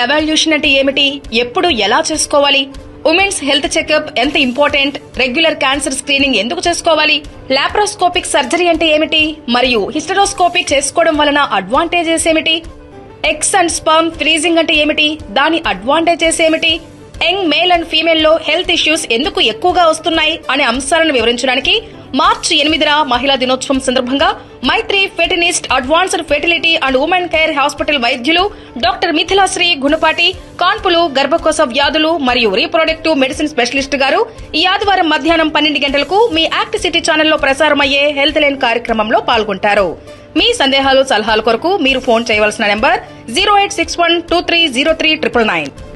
Evaluation అంటే ఏమిటి, ఎప్పుడు ఎలా చేసుకోవాలి, ఉమెన్స్ హెల్త్ చెకప్ ఎంత ఇంపార్టెంట్, రెగ్యులర్ క్యాన్సర్ స్క్రీనింగ్ ఎందుకు చేసుకోవాలి, లాప్రోస్కోపిక్ సర్జరీ అంటే ఏమిటి మరియు హిస్టరోస్కోపిక్ చేసుకోవడం వలన అడ్వాంటేజెస్ ఏమిటి, ఎగ్స్ అండ్ స్పర్మ్ ఫ్రీజింగ్ అంటే ఏమిటి, దాని అడ్వాంటేజెస్ ఏమిటి, యంగ్ మేల్ అండ్ ఫీమేల్ లో హెల్త్ ఇష్యూస్ ఎందుకు ఎక్కువగా వస్తున్నాయి అనే అంశాలను వివరించడానికి మార్చి 8న మహిళా దినోత్సవం సందర్భంగా మైత్రి ఫెర్టినిస్ట్ advanced fertility and women care hospital వైద్యులు డాక్టర్ మిథిలాశ్రీ గుణపాటి, కాన్పులు, గర్భకోశ వ్యాధులు మరియు రీప్రొడక్టివ్ మెడిసిన్ స్పెషలిస్ట్ గారు ఈ ఆదివారం మధ్యాహ్నం 12 గంటలకు మీ యాక్ట్ సిటీ ఛానల్లో ప్రసారమయ్యే హెల్త్ లైన్ కార్యక్రమంలో పాల్గొంటారు. మీ సందేహాలు, సలహాల కొరకు మీరు ఫోన్ చేయవలసిన నంబర్ 08612303999.